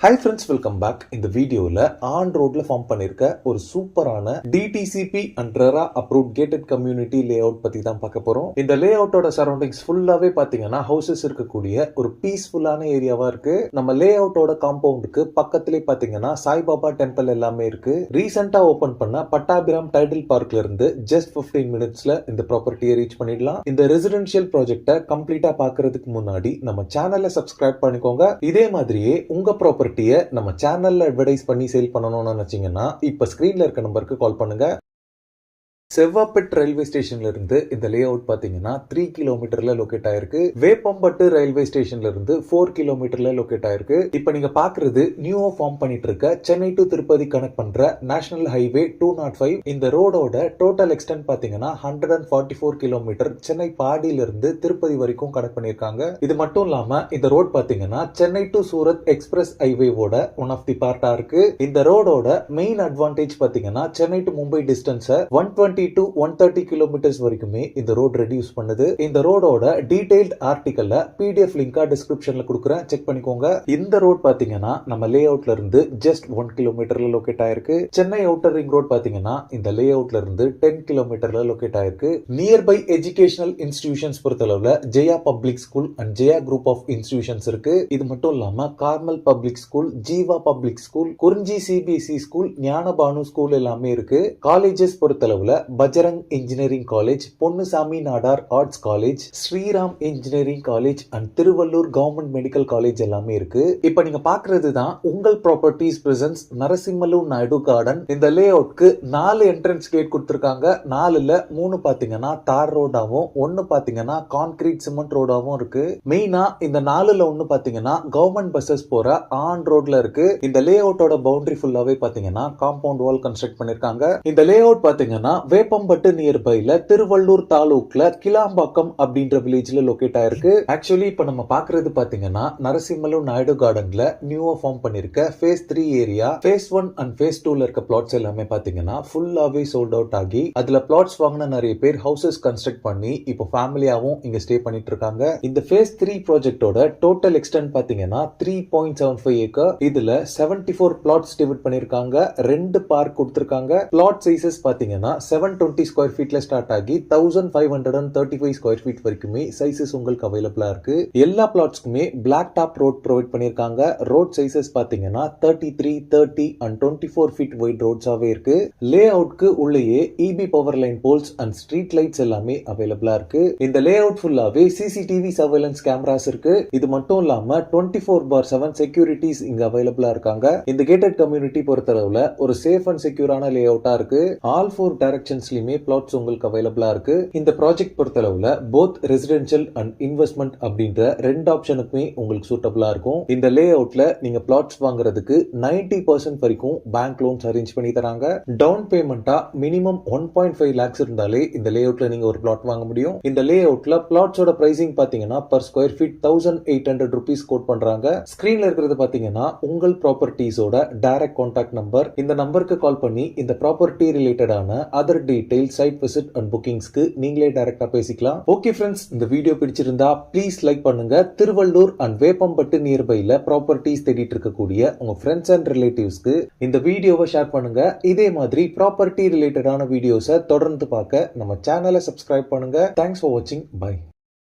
Hi friends, welcome back. இந்த வீடியோவில் on ரோட்ல ஃபார்ம் பண்ணியிருக்க ஒரு சூப்பரான DTCP and RERA approved gated community lay out பற்றி தான் பார்க்க போகிறோம். இந்த லே அவுட்டோட சரௌண்டிங்ஸ் ஃபுல்லாகவே பார்த்தீங்கன்னா ஹவுசஸ் இருக்கக்கூடிய ஒரு பீஸ்ஃபுல்லான ஏரியாவாக இருக்கு. நம்ம லே அவுட்டோட காம்பவுண்டுக்கு பக்கத்திலே பார்த்தீங்கன்னா சாய்பாபா டெம்பிள் எல்லாமே இருக்கு. ரீசெண்டாக ஓப்பன் பண்ண பட்டாபிராம் டைட்டில் பார்க்ல இருந்து ஜஸ்ட் 15 மினிட்ஸ்ல இந்த ப்ராப்பர்ட்டியை ரீச் பண்ணிடலாம். இந்த ரெசிடென்ஷியல் ப்ராஜெக்டை கம்ப்ளீட்டா பார்க்கறதுக்கு முன்னாடி நம்ம சேனலை சப்ஸ்கிரைப் பண்ணிக்கோங்க. இதே மாதிரியே உங்க ப்ராப்பர்ட்டியை நம்ம சேனல்ல அட்வர்டைஸ் பண்ணி சேல் பண்ணணும்னு நினைச்சீங்கன்னா இப்ப ஸ்கிரீன்ல இருக்க நம்பருக்கு கால் பண்ணுங்க. செவ்வாப்பேட் ரயில்வே ஸ்டேஷன்ல இருந்து இந்த லே அவுட் பாத்தீங்கன்னா 3 கிலோமீட்டர்ல லொகேட் ஆயிருக்கு. வேப்பம்பட்டு ரயில்வே ஸ்டேஷன்ல இருந்து 4 கிலோமீட்டர்ல லொகேட் ஆயிருக்கு. இப்ப நீங்க பாக்குறது நியூவா ஃபார்ம் பண்ணிட்டு இருக்க சென்னை டு திருப்பதி கனெக்ட் பண்ற நேஷனல் ஹைவே 205. இந்த ரோடோட டோட்டல் எக்ஸ்டென்ட் பாத்தீங்கன்னா 144 கிலோமீட்டர். சென்னை பாடியில இருந்து திருப்பதி வரைக்கும் கனெக்ட் பண்ணிருக்காங்க. இது மட்டும் இல்லாம இந்த ரோட் பாத்தீங்கன்னா சென்னை டு சூரத் எக்ஸ்பிரஸ் ஹைவேவோட ஒன் ஆஃப் தி பார்ட்டா இருக்கு. இந்த ரோடோட மெயின் அட்வான்டேஜ் பாத்தீங்கன்னா Chennai to Mumbai distance 120 to 130 kilometres வரைக்குமே இந்த ரோட் ரெடியூஸ் பண்ணுது. இந்த ரோடோட டீடைல்ட் ஆர்டிகல்ல பிடிஎஃப் லிங்கா டிஸ்கிரிப்ஷன்ல கொடுக்குறேன், செக் பண்ணிக்கோங்க. இந்த ரோட் பாத்தீங்கன்னா நம்ம லே அவுட்ல இருந்து ஜஸ்ட் 1 கிலோமீட்டர்ல லொகேட் ஆயிருக்கு. சென்னை அவுட்டர் ரிங் ரோட் பாத்தீங்கன்னா இந்த லே அவுட்ல இருந்து 10 கிலோமீட்டர்ல லொகேட் ஆயிருக்கு. நியர்பை எஜுகேஷனல் இன்ஸ்டிடியூஷன்ஸ் பொறுத்தளவுல Jaya public school and Jaya group of institutions இருக்கு. இது மட்டும் இல்லாம Carmel public school, Jeeva public school, Kurinji CBSE school, ஞானபானு ஸ்கூல் எல்லாமே இருக்கு. காலேஜஸ் பொறுத்தளவுல Bajrang engineering college, Ponnusamy Nadar arts college, Sriram engineering college and Tiruvallur government medical college எல்லாமே இருக்கு. இப்ப நீங்க பாக்குறது தான் உங்கள் properties presence Narasimhalu Naidu garden. இந்த லே அவுட்க்கு 4 என்ட்ரன்ஸ் கேட் கொடுத்திருக்காங்க. 4ல 3 பாத்தீங்கன்னா தார் ரோடாவும் 1 பாத்தீங்கன்னா கான்கிரீட் சிமெண்ட் ரோடாவும் இருக்கு. மெயினா இந்த 4ல 1 பாத்தீங்கன்னா கவர்மெண்ட் பஸ்ஸஸ் போற ஆன் ரோட்ல இருக்கு. இந்த லே அவுட்டோட பவுண்டரி ஃபுல்லாவே பாத்தீங்கன்னா காம்பவுண்ட் வால் கன்ஸ்ட்ரக்ட் பண்ணிருக்காங்க. இந்த லே அவுட் பாத்தீங்கன்னா வேப்பம்பட்டு நியர்பைல திருவள்ளூர் தாலுக்ல கிளாம்பாக்கம் அப்படின்ற வில்லேஜ்ல லொகேட் ஆயிருக்கு. ஆக்சுவலி இப்ப நம்ம பாக்குறது பாத்தீங்கன்னா நரசிம்மலு நாயுடு கார்டன்ல நியூவா ஃபார்ம் பண்ணிருக்க ஃபேஸ் 3 ஏரியா. ஃபேஸ் 1 அண்ட் ஃபேஸ் 2ல இருக்க பிளாட்ஸ் எல்லாமே பாத்தீங்கன்னா ஃபுல்லாவே சோல்ட் அவுட் ஆகி அதுல பிளாட்ஸ் வாங்கின நிறைய பேர் ஹவுசஸ் கன்ஸ்ட்ரக்ட் பண்ணி இப்போ ஃபேமிலியாவும் இங்க ஸ்டே பண்ணிட்டு இருக்காங்க. இந்த ஃபேஸ் 3 ப்ராஜெக்டோட டோட்டல் எக்ஸ்டென்ட் பாத்தீங்கன்னா 3.75 ஏக்கர். இதுல 74 பிளாட்ஸ் டிவைட் பண்ணிருக்காங்க. 2 பார்க் கொடுத்திருக்காங்க. பிளாட் சைசஸ் பாத்தீங்கன்னா 720 ஸ்கொயர் ஃபீட்ல ஸ்டார்ட் ஆகி 1535 ஸ்கொயர் ஃபீட் வரைக்குமே சைசஸ் உங்களுக்கு அவைலபிளா இருக்கு. எல்லா பிளாட்ஸ்க்குமே பிளாக் டாப் ரோட் ப்ரொவைட் பண்ணிருக்காங்க. ரோட் சைசஸ் பாத்தீங்கன்னா 33, 30 அண்ட் 24 ஃபீட் வைட் ரோட்ஸாவே இருக்கு. லே அவுட்க்கு உள்ளேயே EB power line poles and street lights எல்லாமே அவைலபிளா இருக்கு. இந்த லே அவுட் ஃபுல்லாவே சிசிடிவி சர்வேலன்ஸ் கேமராஸ் இருக்கு. இது மட்டும் இல்லாம 24/7 செக்யூரிட்டிஸ் இங்க அவைலபிளா இருக்காங்க. இந்த கேட்டட் கம்யூனிட்டி பொறுத்தளவுல ஒரு சேஃப் அண்ட் செக்யூரான லே அவுட்டா இருக்கு. ஆல் 4 டைரக்ஷன்ஸ்லயுமே பிளாட்ஸ் உங்களுக்கு அவைலபிளா இருக்கு. இந்த ப்ராஜெக்ட் பொறுத்தளவுல போத் ரெசிடென்ஷியல் அண்ட் இன்வெஸ்ட்மெண்ட் அப்படின்ற 2 ஆப்ஷனுக்குமே உங்களுக்கு சூட்டபிளா இருக்கும். இந்த லே அவுட்ல நீங்க பிளாட்ஸ் வாங்குறதுக்கு 90% வரைக்கும் பேங்க் லோன்ஸ் அரேஞ்ச் பண்ணி தராங்க. டவுன் பேமெண்டா மினிமம் 1.5 lakhs இருந்தாலே இந்த லே அவுட்ல நீங்க ஒரு பிளாட் வாங்க முடியும். இந்த லே அவுட்ல பிளாட்ஸோட பிரைசிங் பாத்தீங்கன்னா per square feet 1800 rupees quote பண்றாங்க. ஸ்கிரீன்ல இருக்கிறது பாத்தீங்கன்னா உங்கள் ப்ராப்பர்ட்டிஸோட டைரக்ட் கான்டாக்ட் நம்பர். இந்த நம்பருக்கு கால் பண்ணி இந்த ப்ராப்பர்ட்டி ரிலேட்டடான other detail, site visit and புக்கிங்ஸ்க்கு நீங்களே டைரக்டா பேசிக்கலாம். ஓகே ஃப்ரெண்ட்ஸ், இந்த வீடியோ பிடிச்சிருந்தா ப்ளீஸ் லைக் பண்ணுங்க. திருவள்ளூர் அண்ட் வேப்பம்பட்டு நியர்பைல ப்ராப்பர்ட்டிஸ் தேடிட்டு இருக்கக்கூடிய உங்க ஃப்ரெண்ட்ஸ் அண்ட் ரிலேட்டிவ்ஸ்க்கு இந்த வீடியோவை ஷேர் பண்ணுங்க. இதே மாதிரி ப்ராப்பர்ட்டி ரிலேட்டடான வீடியோஸை தொடர்ந்து பார்க்க நம்ம சேனலை சப்ஸ்கிரைப் பண்ணுங்க. தேங்க்ஸ் ஃபார் வாட்சிங். பை.